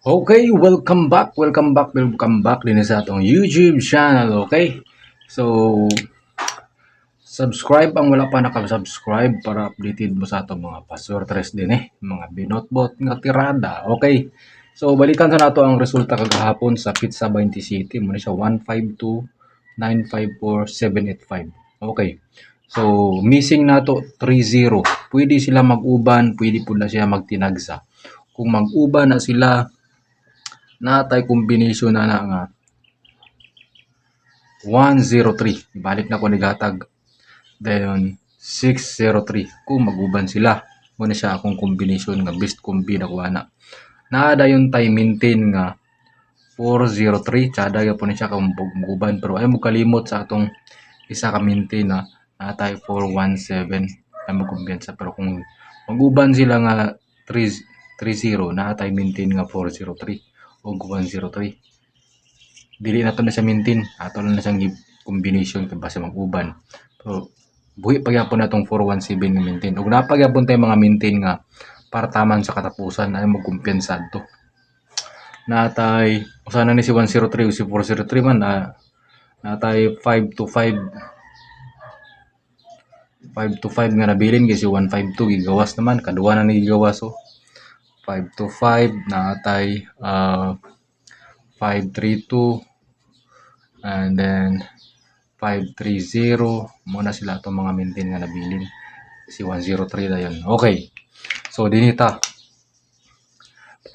Okay, welcome back din sa atong YouTube channel, okay? So, subscribe ang wala pa nakasubscribe para updated mo sa atong mga paswertres din mga binotbot nga tirada, okay? So, balikan sa nato ang resulta kagahapon sa Pizza 20 City, mo siya 152,954,785. Okay. So, missing nato 30. Pwede sila mag-uban, pwede pud na siya magtinagsa. Kung mag-uban na sila, natay combination na nga 103. Ibalik na ko ni gatag. Dayon 603 kung maguban sila. Muna siya akong combination nga best combi na kuha na. Naada yung time maintain nga 403. Tsada po ni siya kung maguban. Pero ay mo kalimot sa atong isa ka maintain na natay 417 ay magkumbiyansa. Pero kung maguban sila nga 330 natay maintain nga 403 o 103. Dili na to na siya maintain, ato na siyang combination kay basta mag-uban. So buhi pagyapon natong 417 nga maintain. Ug napagyapon tay mga maintain nga para taman sa katapusan ay magkumpiyansa to. Natay usa na ni si 103 o si 403 man natay 5 to 5 nga nabilin kay si 152 gigawas naman kaduwa na ni gigawas 5 to 5 natay 532 and then 530 muna sila itong mga maintain nga nabilin si 103 na yun. Okay, so dinita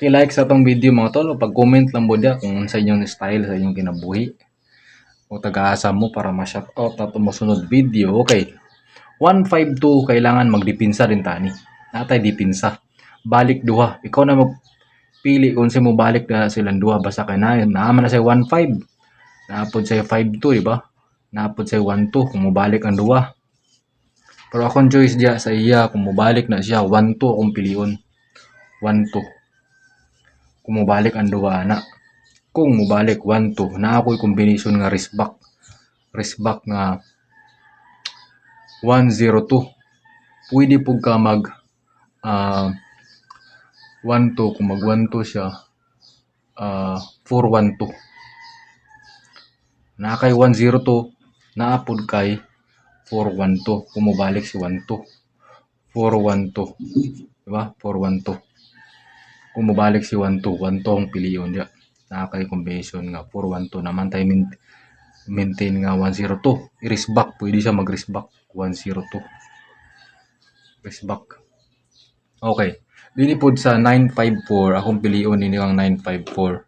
like sa itong video mga tol, pag-comment lang mo dia kung sa inyong style, sa inyong kinabuhi o taga-asa mo para ma-shoutout na itong masunod video. Okay, 152 kailangan magdipinsa din tani, natay dipinsa balik duha, ikaw na magpili kung sa mo balik na silang duha, basta kay na yun naaman na sa 15 naapod sa 52, diba? Naapod sa 12 kung mabalik ang duwa. Pero akong choice diya sa iya kung mabalik na siya 12 akong pilion. 12. Kung mabalik ang duwa na. Kung mabalik 12 na ako'y combination nga wristback. Wristback nga 102. Pwede po ka mag 12 kung mag 12 siya 412. Na kay 102 naapod kay 412 kung mabalik si 12 412, diba? 412 kung mabalik si 12 ang piliyon diya na kay combination nga 412 naman tayo maintain nga 102 i-risk back, pwede siya mag-risk back 102 risk back. Okay, dinipod sa 954 akong piliyon nini ang 954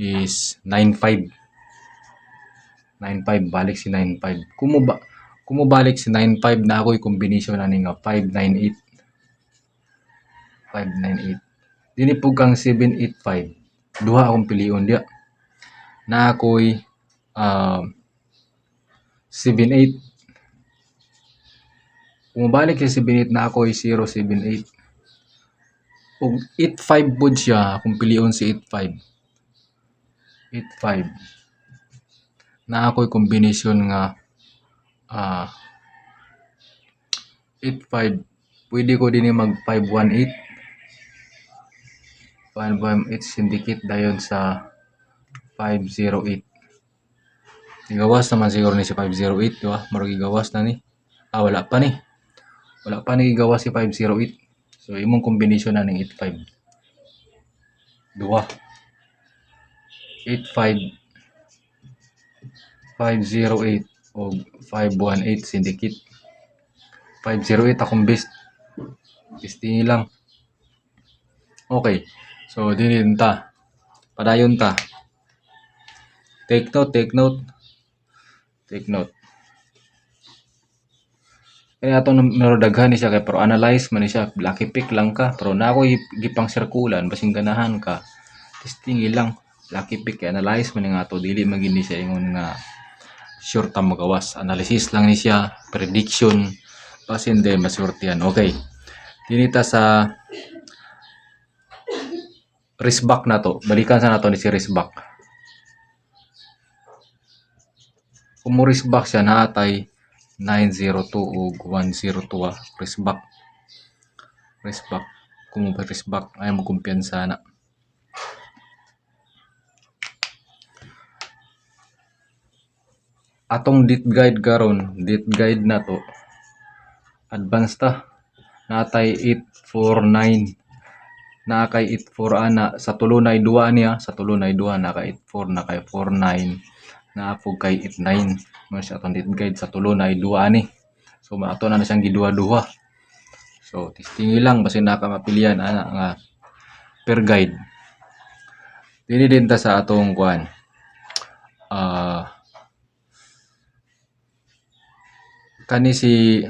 is 95 balik si 95 kung mabalik si 95 na ako'y combination na nga 598 dinipog kang 785 duha akong piliyon diya na ako'y 78 kung mabalik si 78 na ako'y 078 ug 85 pod siya akong piliyon si 85 na ako'y combination nga 85 pwede ko din mag 518 syndicate dayon sa 508 igawas naman siguro ni si 508, diba? Marag igawas na ni wala pa ni igawas si 508, so imong combination na ng 85 duwa 85 508 o 518 syndicate 508 akong best lang. Okay, so dinin ta padayon ta take note kaya atong narudaghan ni siya kay pero analyze man ni siya, lucky pick lang ka pero na ako gipang sirkulan basing ganahan ka testing lang lucky pick kay analyze man nga to dili man gini siya ingon nga sure ta magawas, analysis lang ni siya, prediction pasin din masurtihan. Okay, dinita sa wristback na to, balikan sa nato ni si wristback. Kung mo wristback siya natay 902 ug 102 wristback kung mo wristback ay mo kumpiyansa na atong date guide karon, date guide na to advanced ta, natay 849, nakay 84 ana sa tulo na duwa niya, sa tulo na duwa naka 84, nakay 49, naapog kay 89 mo siya atong date guide sa tulo na duwa ni. So maato na siyang giduwa-duwa. So testing lang basi nakamapilian ana nga per guide. Dili din ta sa atong kuan. Kani si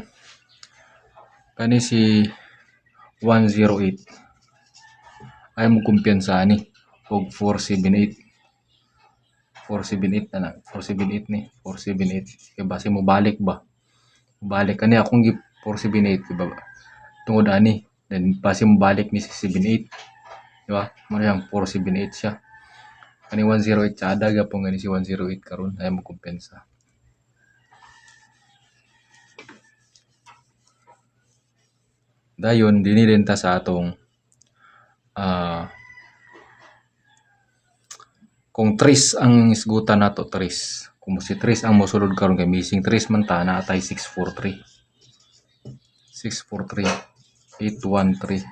108 ay mo kumpiyansa ni og 478. 478 na 478 ni 478 kay base mo balik ba, balik kani akong gi 478 kay ba tungod ani, then base mo balik ni 678, di ba mo yang 478 siya. Kani 108 sa ada gyapon gani si 108 karon ay mo kumpiyansa. Dayon dinhi ta sa atong kung tris ang isgutan nato, tris. Kung si tris ang mosulod karon kay missing tris man ta na atay 643. 643, 813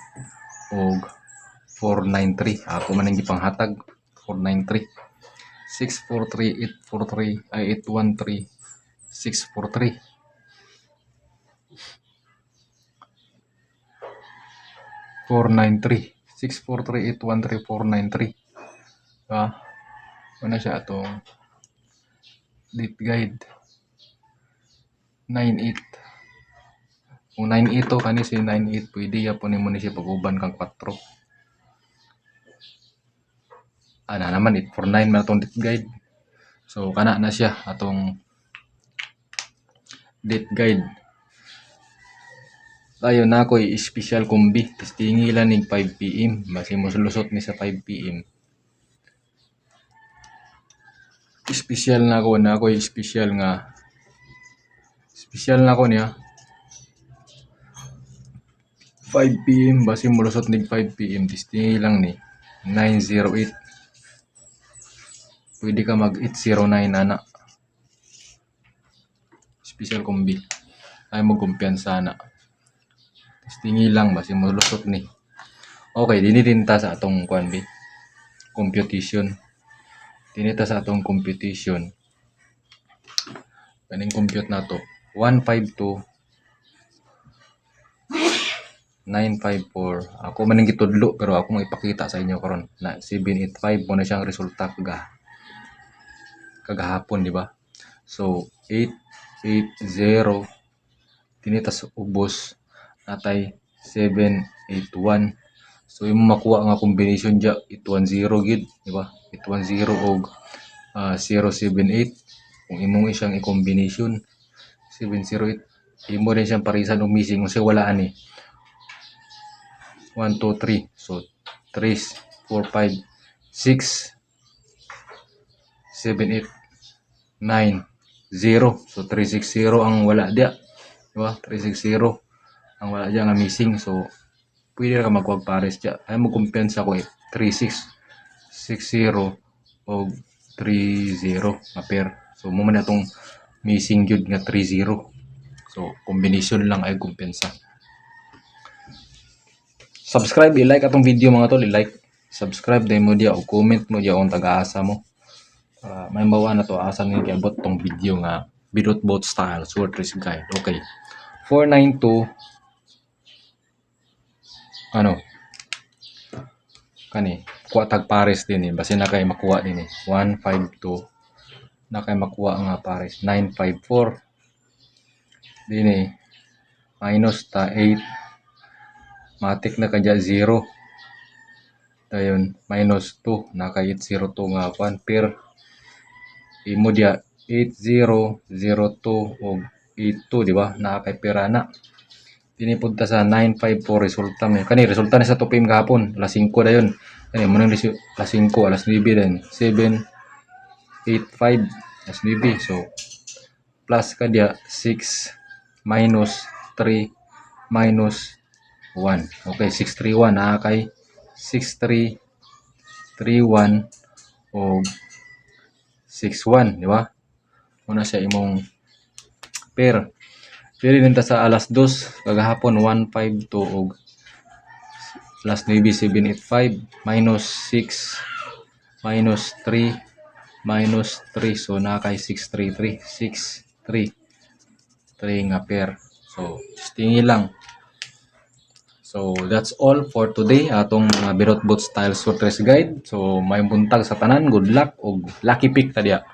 og 493. Ako man ang gipanghatag 493. 643, 843 ay 813, 643. 493, 643, 813, 493. Ano siya atong date guide 98. Kung 98 to kani si 98 pwede yapon nimo ni siya pag-uban kang 4. Ana naman 849 man atong date guide. So kana na siya atong date guide. Dayon na ako'y special kombi. Testingi lang ning 5 PM. Basi mo lusot ni sa 5 PM. Special na ako'y special na ko niya 5 PM. Basi mo lusot ning 5 PM. Testingi lang ni 908. Pwede ka mag 809 ana. Special kombi. Ay mo kumpiyansa na. Testingi lang basi mo lusot ni. Okay, dinhi din ta sa atong kuan bi. Computation. Dinhi ta sa atong computation. Kaning compute nato 152 954. Ako man ang gitudlo pero ako mo ipakita sa inyo karon na 785 mo na siyang resulta kagahapon, di ba? So 880 tinitas ubos natay 781. So imo makuha nga combination dia 810 gid, di ba? 810 og 078. Kung imong isang i-combination 708, imo din siyang parisan og missing kasi wala ani 1 2 3. So 3 4 5 6 7 8 9 0. So 360 ang wala dia, di ba? 360 ang wala dia nga missing. So pwede ka magkuha pares dia. Ay mo kumpiyansa ko 3660 o 30 nga pair. So mo man atong missing gyud nga 30. So combination lang ay kumpiyansa. Subscribe, i-like atong video mga tol, i-like, subscribe din mo dia o comment mo dia kung taga-asa mo. May mawa na to asa ni giabot tong video nga bidot boat style sword risk guide. Okay. 492 ano kani kuha tag pares din basi na kay makuha din 152 na kay makuha nga pares 954 din minus ta 8 matik na kadya 0 dayon minus 2 na kay 802 nga 1 pair imo dia 8002 og 82, di ba? Na kay pera na. Tinipunta sa 954 resulta mi. Kani resulta ni sa tupim gahapon, alas 5 dayon. Kani mo nang alas 5, alas 9 din. 7 8 5 alas 9. So plus ka dia 6 minus 3 minus 1. Okay, 631 na kay 6331 o 61, di ba? muna siya imong pair. Pili din ta sa alas 2 kagahapon 152 og plus 9 785 minus 6 minus 3 minus 3 so na kay 633 3 nga pair. So just tingi lang. So that's all for today atong mga Birot Boat Style Surtres Guide. So may buntag sa tanan, good luck og lucky pick ta diya.